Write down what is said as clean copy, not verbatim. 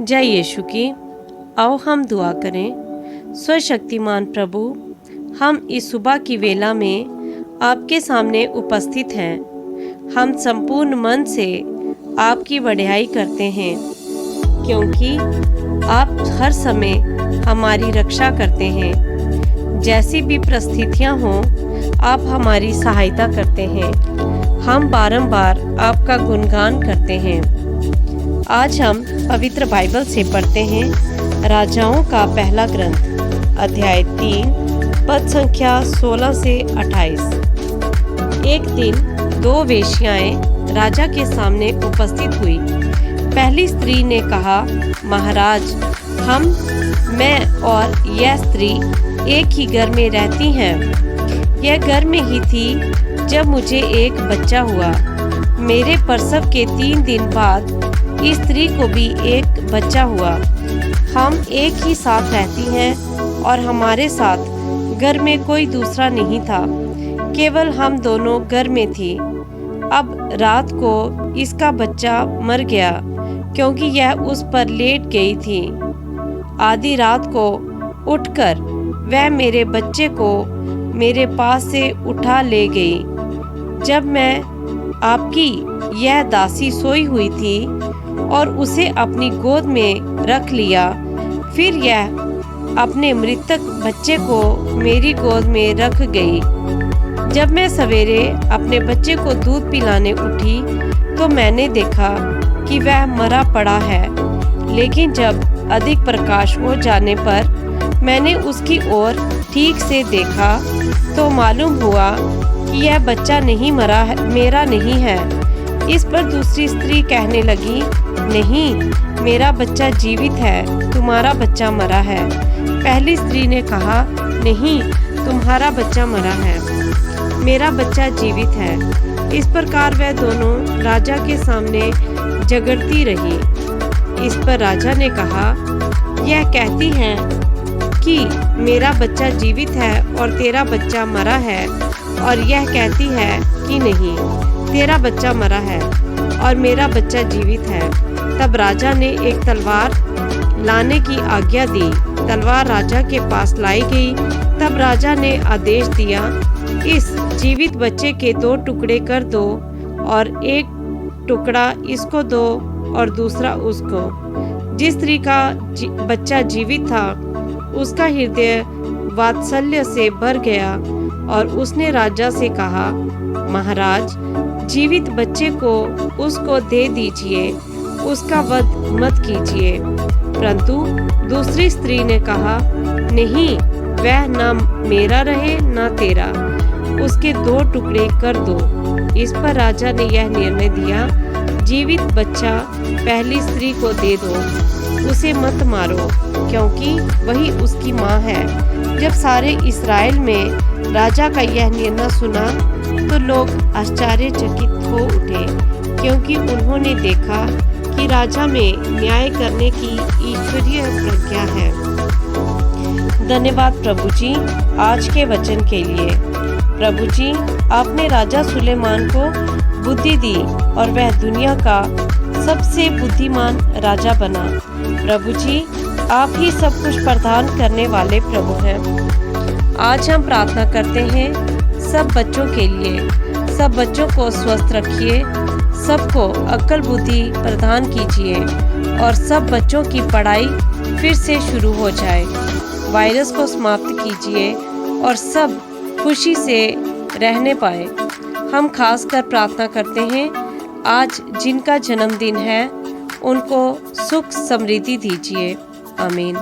जय यीशु की। आओ हम दुआ करें। सर्वशक्तिमान प्रभु, हम इस सुबह की वेला में आपके सामने उपस्थित हैं। हम संपूर्ण मन से आपकी बढ़ाई करते हैं, क्योंकि आप हर समय हमारी रक्षा करते हैं। जैसी भी परिस्थितियां हों, आप हमारी सहायता करते हैं। हम बारंबार आपका गुणगान करते हैं। आज हम पवित्र बाइबल से पढ़ते हैं राजाओं का पहला ग्रंथ, अध्याय 3, पद संख्या 16 से 28। एक दिन 2 वेश्याएं राजा के सामने उपस्थित हुई। पहली स्त्री ने कहा, महाराज, मैं और यह स्त्री एक ही घर में रहती हैं। यह घर में ही थी जब मुझे एक बच्चा हुआ। मेरे प्रसव के 3 दिन बाद इस स्त्री को भी एक बच्चा हुआ। हम एक ही साथ रहती हैं और हमारे साथ घर में कोई दूसरा नहीं था, केवल हम दोनों घर में थी। अब रात को इसका बच्चा मर गया, क्योंकि यह उस पर लेट गई थी। आधी रात को उठकर वह मेरे बच्चे को मेरे पास से उठा ले गई। जब मैं आपकी यह दासी सोई हुई थी और उसे अपनी गोद में रख लिया, फिर यह अपने मृतक बच्चे को मेरी गोद में रख गई। जब मैं सवेरे अपने बच्चे को दूध पिलाने उठी तो मैंने देखा कि वह मरा पड़ा है। लेकिन जब अधिक प्रकाश हो जाने पर मैंने उसकी ओर ठीक से देखा तो मालूम हुआ कि यह बच्चा नहीं मरा है, मेरा नहीं है। इस पर दूसरी स्त्री कहने लगी, नहीं, मेरा बच्चा जीवित है, तुम्हारा बच्चा मरा है। पहली स्त्री ने कहा, नहीं, तुम्हारा बच्चा मरा है, मेरा बच्चा जीवित है। इस प्रकार वह दोनों राजा के सामने झगड़ती रही। इस पर राजा ने कहा, यह कहती है कि मेरा बच्चा जीवित है और तेरा बच्चा मरा है, और यह कहती है कि नहीं, तेरा बच्चा मरा है और मेरा बच्चा जीवित है। तब राजा ने एक तलवार लाने की आज्ञा दी। तलवार राजा के पास लाई गई। तब राजा ने आदेश दिया, इस जीवित बच्चे के 2 टुकड़े कर दो, और एक टुकड़ा इसको दो और दूसरा उसको। जिस स्त्री का बच्चा जीवित था, उसका हृदय वात्सल्य से भर गया और उसने राजा से कहा, महाराज, जीवित बच्चे को उसको दे दीजिए, उसका वध मत कीजिए। परंतु दूसरी स्त्री ने कहा, नहीं, वह ना मेरा रहे ना तेरा, उसके 2 टुकड़े कर दो। इस पर राजा ने यह निर्णय दिया, जीवित बच्चा पहली स्त्री को दे दो, उसे मत मारो, क्योंकि वही उसकी माँ है। जब सारे इस्राएल में राजा का यह निर्णय सुना तो लोग आश्चर्यचकित हो उठे, क्योंकि उन्होंने देखा कि राजा में न्याय करने की ईश्वरीय प्रज्ञा है। धन्यवाद प्रभु जी आज के वचन के लिए। प्रभु जी, आपने राजा सुलेमान को बुद्धि दी और वह दुनिया का सबसे बुद्धिमान राजा बना। प्रभु जी, आप ही सब कुछ प्रदान करने वाले प्रभु हैं। आज हम प्रार्थना करते हैं सब बच्चों के लिए। सब बच्चों को स्वस्थ रखिए, सबको अक्ल बुद्धि प्रदान कीजिए और सब बच्चों की पढ़ाई फिर से शुरू हो जाए। वायरस को समाप्त कीजिए और सब खुशी से रहने पाए। हम खास कर प्रार्थना करते हैं आज जिनका जन्मदिन है, उनको सुख समृद्धि दीजिए। आमीन।